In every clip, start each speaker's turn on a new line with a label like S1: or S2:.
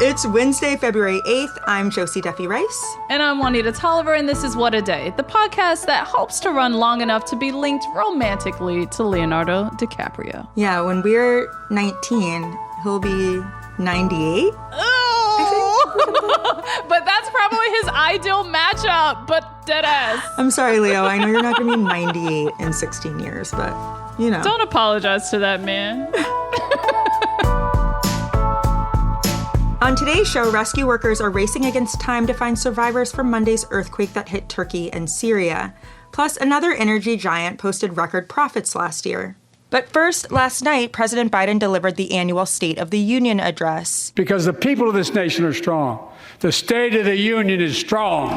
S1: It's Wednesday, February 8th. I'm Josie Duffy Rice.
S2: And I'm Juanita Tolliver, and this is What a Day, the podcast that hopes to run long enough to be linked romantically to Leonardo DiCaprio.
S1: Yeah, when we're 19, he'll be 98.
S2: Oh! But that's probably his ideal matchup, but dead ass.
S1: I'm sorry, Leo. I know you're not going to be 98 in 16 years, but, you know.
S2: Don't apologize to that man.
S1: On today's show, rescue workers are racing against time to find survivors from Monday's earthquake that hit Turkey and Syria. Plus, another energy giant posted record profits last year. But first, last night, President Biden delivered the annual State of the Union address.
S3: Because the people of this nation are strong. The State of the Union is strong.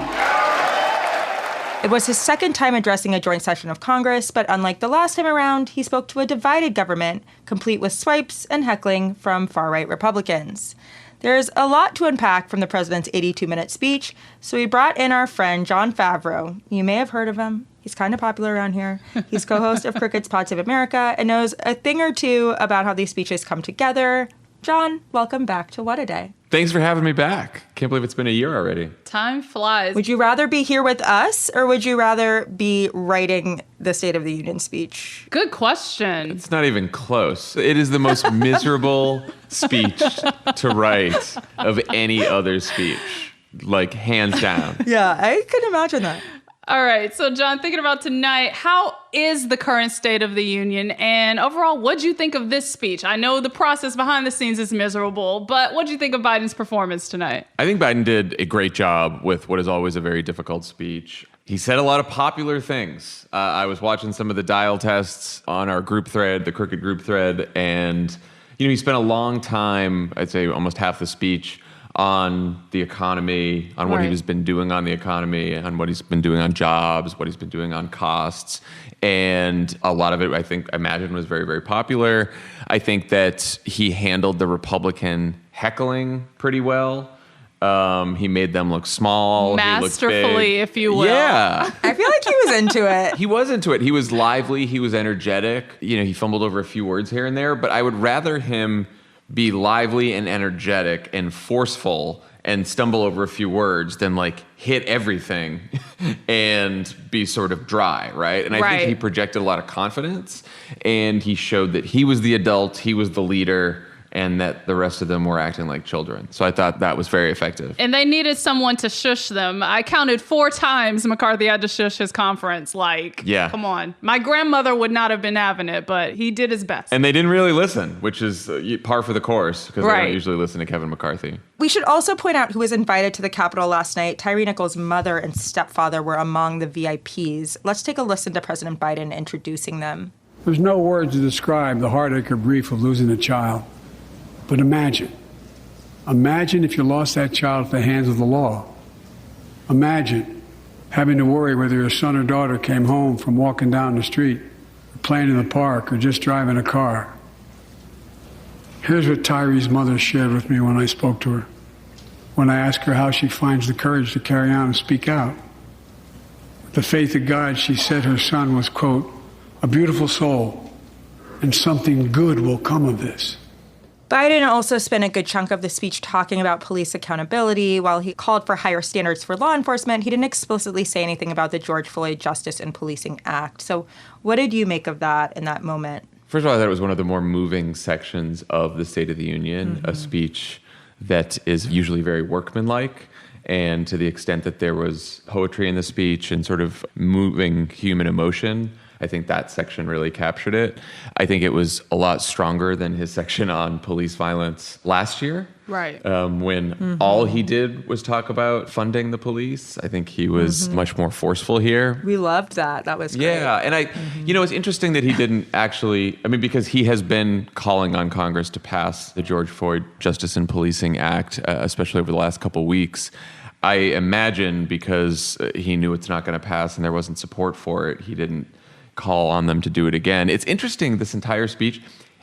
S1: It was his second time addressing a joint session of Congress, but unlike the last time around, he spoke to a divided government, complete with swipes and heckling from far-right Republicans. There's a lot to unpack from the president's 82-minute speech, so we brought in our friend Jon Favreau. You may have heard of him. He's kind of popular around here. He's co-host of Crooked's Pods of America and knows a thing or two about how these speeches come together. Jon, welcome back to What a Day.
S4: Thanks for having me back. Can't believe it's been a year already.
S2: Time flies.
S1: Would you rather be here with us, or would you rather be writing the State of the Union speech?
S2: Good question.
S4: It's not even close. It is the most miserable speech to write of any other speech, like hands down.
S1: Yeah, I can imagine that.
S2: All right. So, Jon, thinking about tonight, how is the current State of the Union? And overall, what'd you think of this speech? I know the process behind the scenes is miserable, but what'd you think of Biden's performance tonight?
S4: I think Biden did a great job with what is always a very difficult speech. He said a lot of popular things. I was watching some of the dial tests on our group thread, the Crooked group thread, and he spent a long time, I'd say almost half the speech, on the economy, on what he's been doing on the economy, on what he's been doing on jobs, what he's been doing on costs. And a lot of it, I imagine, was very, very popular. I think that he handled the Republican heckling pretty well. He made them look small.
S2: Masterfully, if you will.
S4: Yeah.
S1: I feel like he was into it.
S4: He was into it. He was lively. He was energetic. He fumbled over a few words here and there, but I would rather him be lively and energetic and forceful and stumble over a few words than hit everything and be sort of dry, right? And I think he projected a lot of confidence, and he showed that he was the adult, he was the leader, and that the rest of them were acting like children. So I thought that was very effective.
S2: And they needed someone to shush them. I counted 4 times McCarthy had to shush his conference. Come on. My grandmother would not have been having it, but he did his best.
S4: And they didn't really listen, which is par for the course, because they don't usually listen to Kevin McCarthy.
S1: We should also point out who was invited to the Capitol last night. Tyre Nichols' mother and stepfather were among the VIPs. Let's take a listen to President Biden introducing them.
S3: There's no words to describe the heartache or grief of losing a child. But imagine if you lost that child at the hands of the law. Imagine having to worry whether your son or daughter came home from walking down the street, or playing in the park, or just driving a car. Here's what Tyree's mother shared with me when I spoke to her, when I asked her how she finds the courage to carry on and speak out. With the faith of God, she said her son was, quote, a beautiful soul, and something good will come of this.
S1: Biden also spent a good chunk of the speech talking about police accountability. While he called for higher standards for law enforcement, he didn't explicitly say anything about the George Floyd Justice and Policing Act. So what did you make of that in that moment?
S4: First of all, I thought it was one of the more moving sections of the State of the Union, a speech that is usually very workmanlike. And to the extent that there was poetry in the speech and sort of moving human emotion, I think that section really captured it. I think it was a lot stronger than his section on police violence last year.
S2: Right.
S4: When all he did was talk about funding the police. I think he was much more forceful here.
S1: We loved that. That was great.
S4: Yeah. And it's interesting that he didn't actually, because he has been calling on Congress to pass the George Floyd Justice and Policing Act, especially over the last couple of weeks. I imagine because he knew it's not going to pass and there wasn't support for it, he didn't call on them to do it again. It's interesting, this entire speech,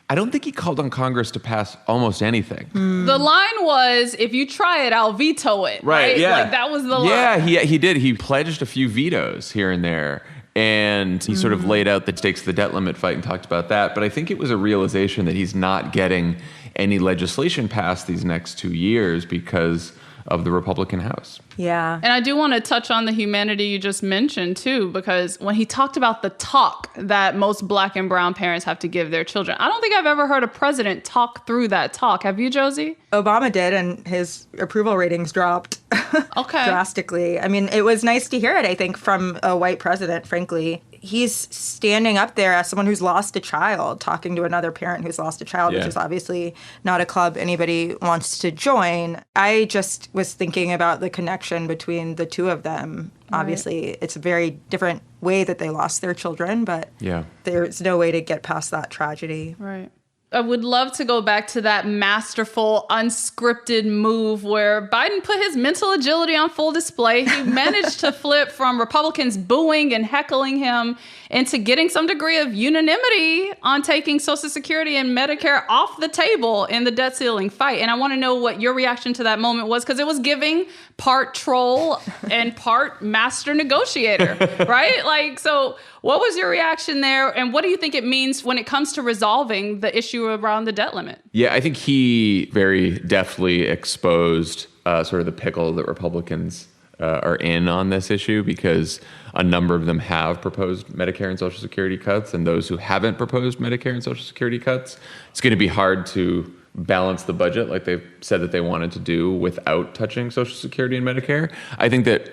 S4: I don't think he called on Congress to pass almost anything.
S2: The line was, if you try it, I'll veto it. Right,
S4: yeah.
S2: That was the line.
S4: Yeah, he did. He pledged a few vetoes here and there. And he sort of laid out the stakes of the debt limit fight and talked about that. But I think it was a realization that he's not getting any legislation passed these next 2 years because of the Republican House.
S1: Yeah.
S2: And I do want to touch on the humanity you just mentioned, too, because when he talked about the talk that most Black and brown parents have to give their children, I don't think I've ever heard a president talk through that talk. Have you, Josie?
S1: Obama did, and his approval ratings dropped drastically. I mean, it was nice to hear it, I think, from a white president, frankly. He's standing up there as someone who's lost a child, talking to another parent who's lost a child, which is obviously not a club anybody wants to join. I just was thinking about the connection between the two of them. Right. Obviously, it's a very different way that they lost their children, but there's no way to get past that tragedy.
S2: Right. I would love to go back to that masterful, unscripted move where Biden put his mental agility on full display. He managed to flip from Republicans booing and heckling him into getting some degree of unanimity on taking Social Security and Medicare off the table in the debt ceiling fight. And I want to know what your reaction to that moment was, because it was giving part troll and part master negotiator, right? Like, so what was your reaction there? And what do you think it means when it comes to resolving the issue around the debt limit?
S4: Yeah, I think he very deftly exposed sort of the pickle that Republicans are in on this issue, because a number of them have proposed Medicare and Social Security cuts, and those who haven't proposed Medicare and Social Security cuts, it's going to be hard to balance the budget like they've said that they wanted to do without touching Social Security and Medicare. I think that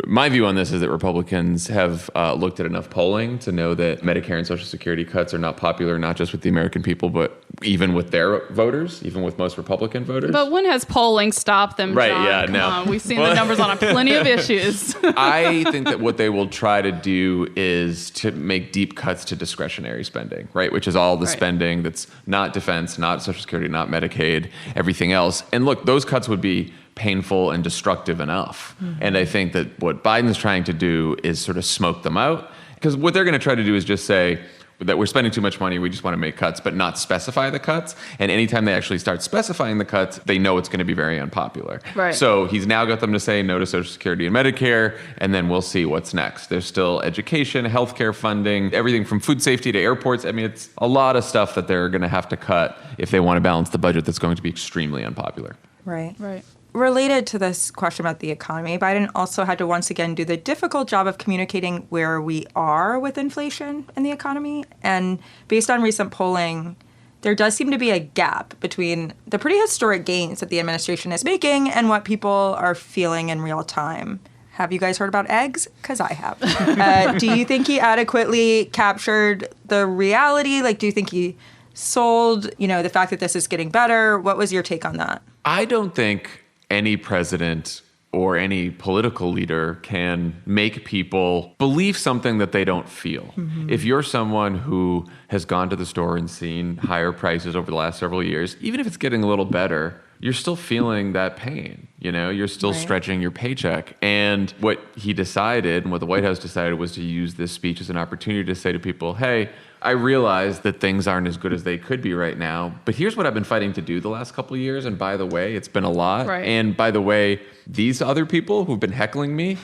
S4: my view on this is that Republicans have looked at enough polling to know that Medicare and Social Security cuts are not popular, not just with the American people, but even with their voters, even with most Republican voters.
S2: But when has polling stopped them,
S4: right,
S2: John?
S4: yeah,
S2: Come
S4: no.
S2: on. We've seen the numbers on plenty of issues.
S4: I think that what they will try to do is to make deep cuts to discretionary spending, right? Which is all the spending that's not defense, not Social Security, not Medicaid, everything else. And look, those cuts would be painful and destructive enough. Mm-hmm. And I think that what Biden's trying to do is sort of smoke them out. Because what they're going to try to do is just say that we're spending too much money, we just want to make cuts, but not specify the cuts. And anytime they actually start specifying the cuts, they know it's going to be very unpopular.
S2: Right.
S4: So he's now got them to say no to Social Security and Medicare, and then we'll see what's next. There's still education, healthcare funding, everything from food safety to airports. I mean, it's a lot of stuff that they're going to have to cut if they want to balance the budget that's going to be extremely unpopular.
S1: Right.
S2: Right.
S1: Related to this question about the economy, Biden also had to once again do the difficult job of communicating where we are with inflation and the economy. And based on recent polling, there does seem to be a gap between the pretty historic gains that the administration is making and what people are feeling in real time. Have you guys heard about eggs? Because I have. Do you think he adequately captured the reality? Like, do you think he sold, the fact that this is getting better? What was your take on that?
S4: I don't think any president or any political leader can make people believe something that they don't feel. Mm-hmm. If you're someone who has gone to the store and seen higher prices over the last several years, even if it's getting a little better, you're still feeling that pain. You're still stretching your paycheck. And what he decided and what the White House decided was to use this speech as an opportunity to say to people, hey, I realize that things aren't as good as they could be right now, but here's what I've been fighting to do the last couple of years. And by the way, it's been a lot. Right. And by the way, these other people who've been heckling me,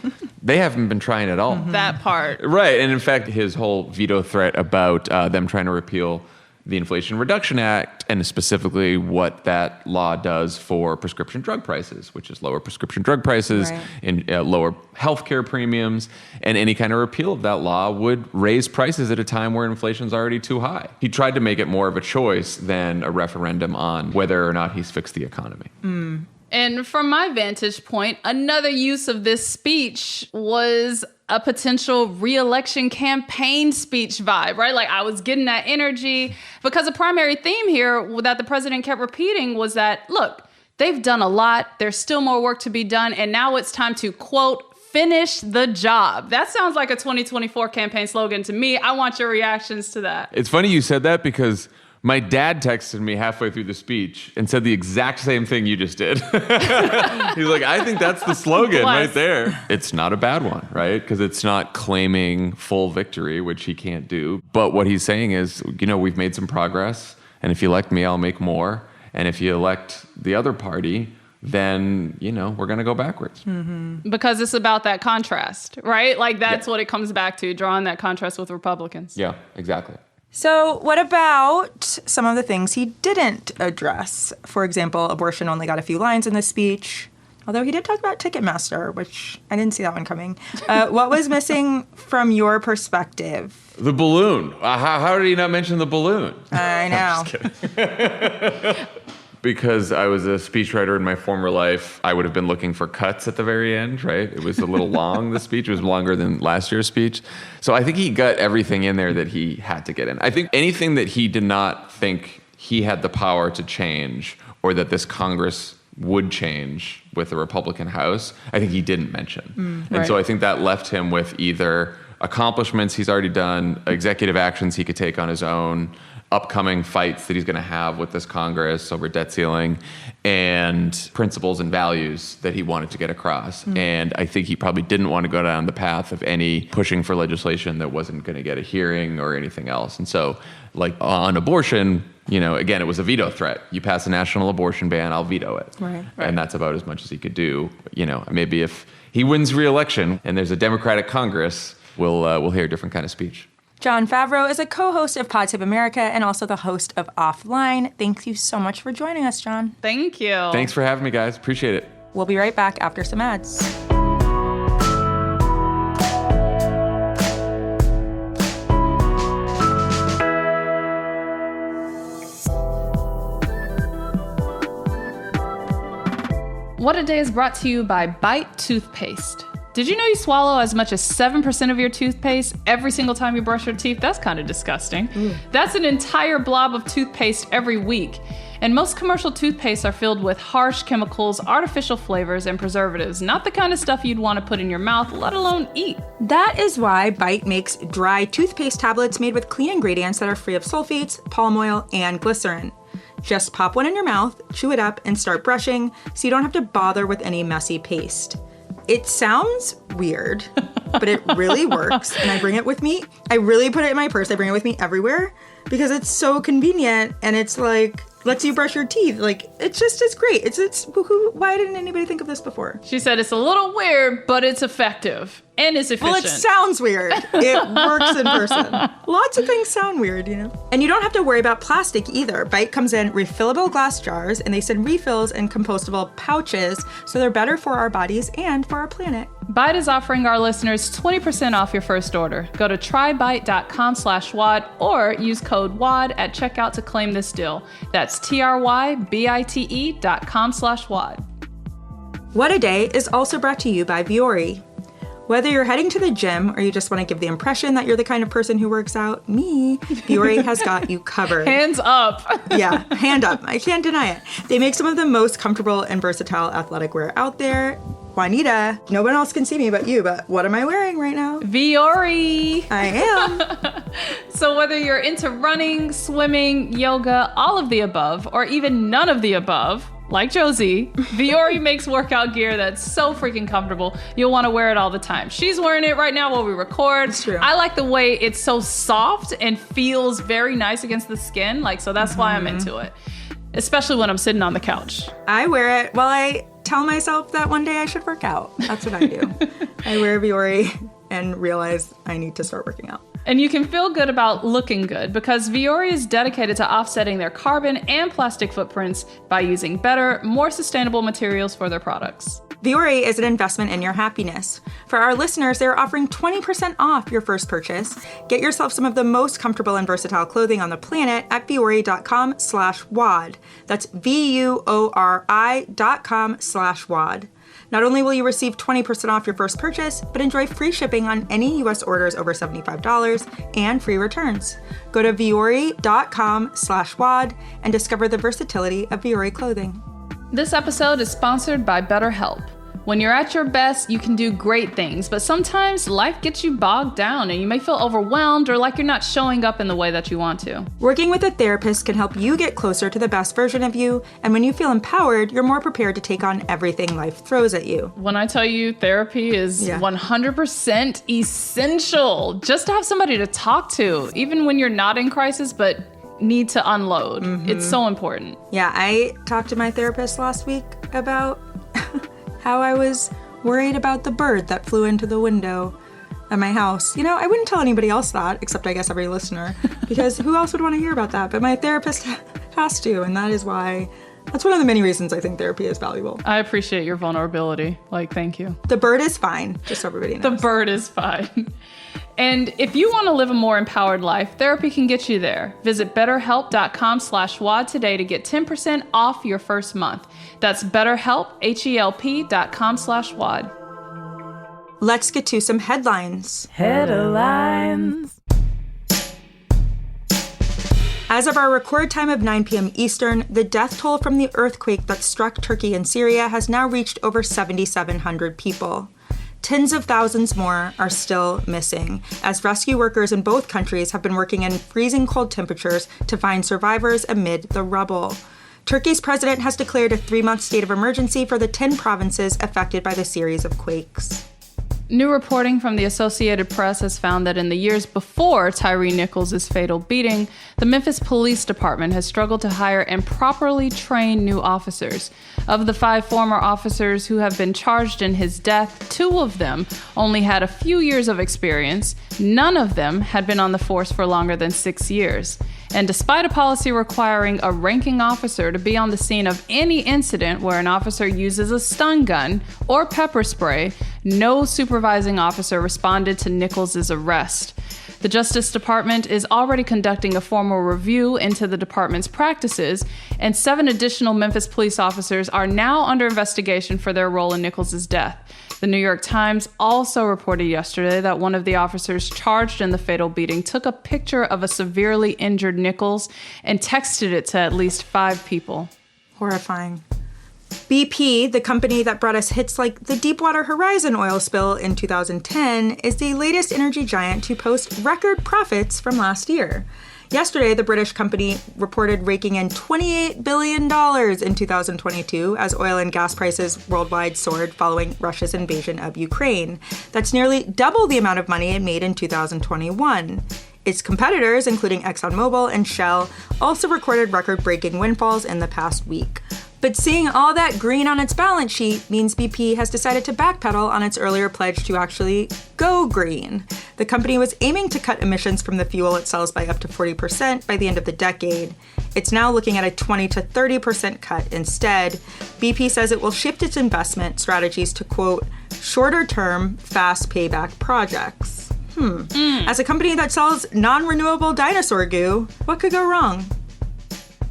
S4: they haven't been trying at all.
S2: Mm-hmm. That part.
S4: Right. And in fact, his whole veto threat about them trying to repeal the Inflation Reduction Act, and specifically what that law does for prescription drug prices, which is lower prescription drug prices and lower healthcare premiums. And any kind of repeal of that law would raise prices at a time where inflation's already too high. He tried to make it more of a choice than a referendum on whether or not he's fixed the economy.
S2: Mm. And from my vantage point, another use of this speech was a potential re-election campaign speech vibe, right? Like, I was getting that energy because a primary theme here that the president kept repeating was that, look, they've done a lot. There's still more work to be done. And now it's time to, quote, finish the job. That sounds like a 2024 campaign slogan to me. I want your reactions to that.
S4: It's funny you said that because my dad texted me halfway through the speech and said the exact same thing you just did. He's like, I think that's the slogan right there. It's not a bad one, right? Because it's not claiming full victory, which he can't do. But what he's saying is, we've made some progress. And if you elect me, I'll make more. And if you elect the other party, then, we're going to go backwards.
S2: Mm-hmm. Because it's about that contrast, right? Like, that's what it comes back to, drawing that contrast with Republicans.
S4: Yeah, exactly.
S1: So what about some of the things he didn't address? For example, abortion only got a few lines in this speech, although he did talk about Ticketmaster, which I didn't see that one coming. What was missing from your perspective?
S4: The balloon. How did he not mention the balloon?
S1: I know.
S4: I'm just kidding. Because I was a speechwriter in my former life, I would have been looking for cuts at the very end, right? It was a little long, the speech. It was longer than last year's speech. So I think he got everything in there that he had to get in. I think anything that he did not think he had the power to change or that this Congress would change with the Republican House, I think he didn't mention. And so I think that left him with either accomplishments he's already done, executive actions he could take on his own, upcoming fights that he's going to have with this Congress over debt ceiling, and principles and values that he wanted to get across. And I think he probably didn't want to go down the path of any pushing for legislation that wasn't going to get a hearing or anything else. And so, like on abortion, again, it was a veto threat. You pass a national abortion ban, I'll veto it.
S1: Right.
S4: And that's about as much as he could do. Maybe if he wins re-election and there's a Democratic Congress, we'll hear a different kind of speech.
S1: Jon Favreau is a co-host of Pod Save America and also the host of Offline. Thank you so much for joining us, Jon.
S2: Thank you.
S4: Thanks for having me, guys. Appreciate it.
S1: We'll be right back after some ads.
S2: What a Day is brought to you by Bite Toothpaste. Did you know you swallow as much as 7% of your toothpaste every single time you brush your teeth? That's kind of disgusting. That's an entire blob of toothpaste every week. And most commercial toothpastes are filled with harsh chemicals, artificial flavors, and preservatives. Not the kind of stuff you'd want to put in your mouth, let alone eat.
S1: That is why Bite makes dry toothpaste tablets made with clean ingredients that are free of sulfates, palm oil, and glycerin. Just pop one in your mouth, chew it up, and start brushing so you don't have to bother with any messy paste. It sounds weird, but it really works. And I bring it with me. I really put it in my purse. I bring it with me everywhere because it's so convenient and it's like lets you brush your teeth. Like it's great. Why didn't anybody think of this before?
S2: She said it's a little weird, but it's effective and it's efficient.
S1: Well, it sounds weird. It works in person. Lots of things sound weird, And you don't have to worry about plastic either. Bite comes in refillable glass jars, and they send refills in compostable pouches, so they're better for our bodies and for our planet.
S2: Byte is offering our listeners 20% off your first order. Go to trybyte.com/WAD or use code WAD at checkout to claim this deal. That's trybyte.com/WAD.
S1: What a Day is also brought to you by Vuori. Whether you're heading to the gym or you just want to give the impression that you're the kind of person who works out, Vuori has got you covered.
S2: Hands up.
S1: Yeah, hand up. I can't deny it. They make some of the most comfortable and versatile athletic wear out there. Juanita, no one else can see me but you, but what am I wearing right now?
S2: Vuori.
S1: I am.
S2: So whether you're into running, swimming, yoga, all of the above, or even none of the above, like Josie, Vuori makes workout gear that's so freaking comfortable, you'll want to wear it all the time. She's wearing it right now while we record.
S1: It's true.
S2: I like the way it's so soft and feels very nice against the skin, so that's why I'm into it. Especially when I'm sitting on the couch.
S1: I wear it while I tell myself that one day I should work out. That's what I do. I wear Vuori and realize I need to start working out.
S2: And you can feel good about looking good because Vuori is dedicated to offsetting their carbon and plastic footprints by using better, more sustainable materials for their products.
S1: Vuori is an investment in your happiness. For our listeners, they're offering 20% off your first purchase. Get yourself some of the most comfortable and versatile clothing on the planet at vuori.com/WAD. That's VUORI.com/WAD. Not only will you receive 20% off your first purchase, but enjoy free shipping on any U.S. orders over $75 and free returns. Go to vuori.com/WAD and discover the versatility of Vuori clothing.
S2: This episode is sponsored by BetterHelp. When you're at your best, you can do great things, but sometimes life gets you bogged down and you may feel overwhelmed or like you're not showing up in the way that you want to.
S1: Working with a therapist can help you get closer to the best version of you, and when you feel empowered, you're more prepared to take on everything life throws at you.
S2: When I tell you therapy is 100% essential, just to have somebody to talk to, even when you're not in crisis, but need to unload. It's so important.
S1: Yeah, I talked to my therapist last week about how I was worried about the bird that flew into the window at my house. You know, I wouldn't tell anybody else that, except I guess every listener, because who else would want to hear about that? But my therapist has to, and that's one of the many reasons I think therapy is valuable.
S2: I appreciate your vulnerability. Thank you.
S1: The bird is fine, just so everybody knows.
S2: The bird is fine. And if you want to live a more empowered life, therapy can get you there. Visit betterhelp.com/WAD today to get 10% off your first month. That's BetterHelp, HELP.com/WAD.
S1: Let's get to some headlines.
S5: Headlines.
S1: As of our record time of 9 p.m. Eastern, the death toll from the earthquake that struck Turkey and Syria has now reached over 7,700 people. Tens of thousands more are still missing, as rescue workers in both countries have been working in freezing cold temperatures to find survivors amid the rubble. Turkey's president has declared a 3-month state of emergency for the 10 provinces affected by the series of quakes.
S2: New reporting from the Associated Press has found that in the years before Tyree Nichols' fatal beating, the Memphis Police Department has struggled to hire and properly train new officers. Of the 5 former officers who have been charged in his death, 2 of them only had a few years of experience. None of them had been on the force for longer than 6 years. And despite a policy requiring a ranking officer to be on the scene of any incident where an officer uses a stun gun or pepper spray, no supervising officer responded to Nichols' arrest. The Justice Department is already conducting a formal review into the department's practices, and 7 additional Memphis police officers are now under investigation for their role in Nichols' death. The New York Times also reported yesterday that one of the officers charged in the fatal beating took a picture of a severely injured Nichols and texted it to at least 5 people.
S1: Horrifying. BP, the company that brought us hits like the Deepwater Horizon oil spill in 2010, is the latest energy giant to post record profits from last year. Yesterday, the British company reported raking in $28 billion in 2022 as oil and gas prices worldwide soared following Russia's invasion of Ukraine. That's nearly double the amount of money it made in 2021. Its competitors, including ExxonMobil and Shell, also recorded record-breaking windfalls in the past week. But seeing all that green on its balance sheet means BP has decided to backpedal on its earlier pledge to actually go green. The company was aiming to cut emissions from the fuel it sells by up to 40% by the end of the decade. It's now looking at a 20 to 30% cut instead. BP says it will shift its investment strategies to, quote, shorter-term, fast payback projects. As a company that sells non-renewable dinosaur goo, what could go wrong?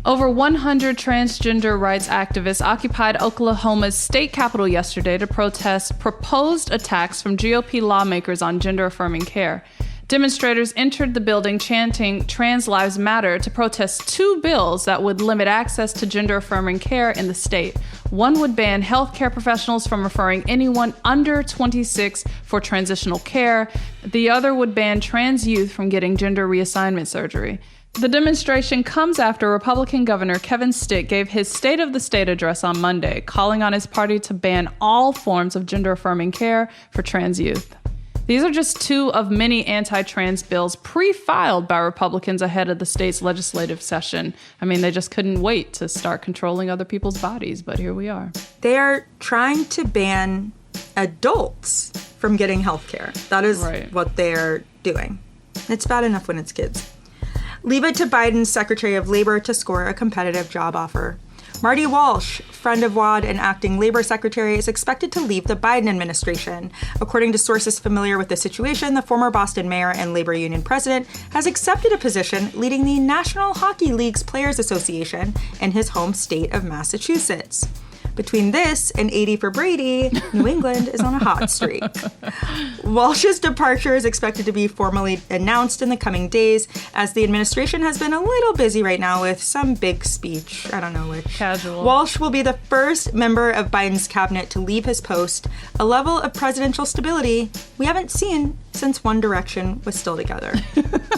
S2: Over 100 transgender rights activists occupied Oklahoma's state capitol yesterday to protest proposed attacks from GOP lawmakers on gender-affirming care. Demonstrators entered the building chanting Trans Lives Matter to protest 2 bills that would limit access to gender-affirming care in the state. One would ban healthcare professionals from referring anyone under 26 for transitional care. The other would ban trans youth from getting gender reassignment surgery. The demonstration comes after Republican Governor Kevin Stitt gave his State of the State address on Monday, calling on his party to ban all forms of gender-affirming care for trans youth. These are just 2 of many anti-trans bills pre-filed by Republicans ahead of the state's legislative session. I mean, they just couldn't wait to start controlling other people's bodies, but here we are.
S1: They are trying to ban adults from getting health care. That is what they're doing. It's bad enough when it's kids. Leave it to Biden's Secretary of Labor to score a competitive job offer. Marty Walsh, friend of WAD and acting Labor Secretary, is expected to leave the Biden administration. According to sources familiar with the situation, the former Boston mayor and labor union president has accepted a position leading the National Hockey League's Players Association in his home state of Massachusetts. Between this and 80 for Brady, New England is on a hot streak. Walsh's departure is expected to be formally announced in the coming days, as the administration has been a little busy right now with some big speech. I don't know which.
S2: Casual.
S1: Walsh will be the first member of Biden's cabinet to leave his post, a level of presidential stability we haven't seen since One Direction was still together.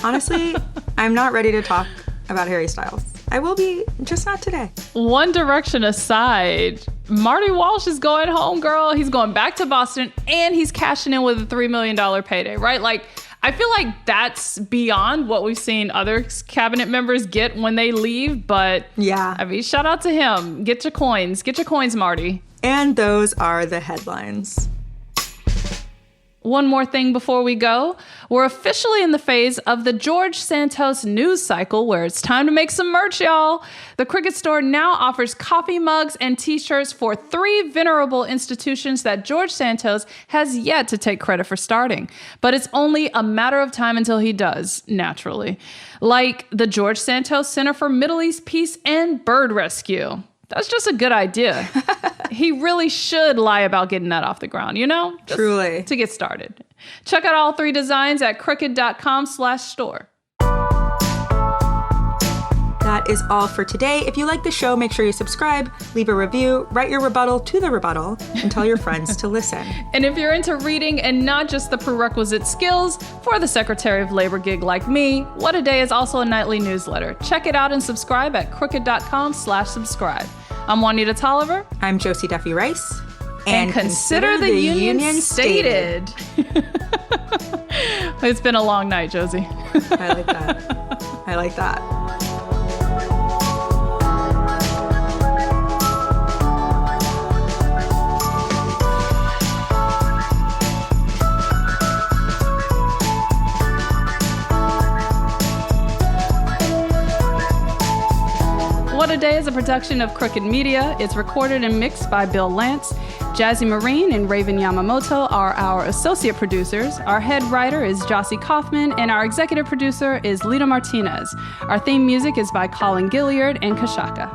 S1: Honestly, I'm not ready to talk about Harry Styles. I will be, just not today.
S2: One Direction aside, Marty Walsh is going home, girl. He's going back to Boston, and he's cashing in with a $3 million payday, right? Like, I feel like that's beyond what we've seen other cabinet members get when they leave, but
S1: yeah,
S2: I mean, shout out to him. Get your coins, Marty.
S1: And those are the headlines.
S2: One more thing before we go. We're officially in the phase of the George Santos news cycle where it's time to make some merch, y'all. The Cricket Store now offers coffee mugs and t-shirts for 3 venerable institutions that George Santos has yet to take credit for starting. But it's only a matter of time until he does, naturally. Like the George Santos Center for Middle East Peace and Bird Rescue. That's just a good idea. He really should lie about getting that off the ground, you know? Just
S1: Truly.
S2: to get started. Check out all 3 designs at crooked.com/store.
S1: That is all for today. If you like the show, make sure you subscribe, leave a review, write your rebuttal to the rebuttal, and tell your friends to listen.
S2: And if you're into reading and not just the prerequisite skills for the Secretary of Labor gig like me, What a Day is also a nightly newsletter. Check it out and subscribe at crooked.com/subscribe. I'm Juanita Tolliver.
S1: I'm Josie Duffy Rice.
S2: And consider the union stated. It's been a long night, Josie.
S1: I like that. I like that.
S2: What a Day is a production of Crooked Media. It's recorded and mixed by Bill Lance. Jazzy Marine and Raven Yamamoto are our associate producers. Our head writer is Jossie Kaufman, and our executive producer is Lita Martinez. Our theme music is by Colin Gilliard and Kashaka.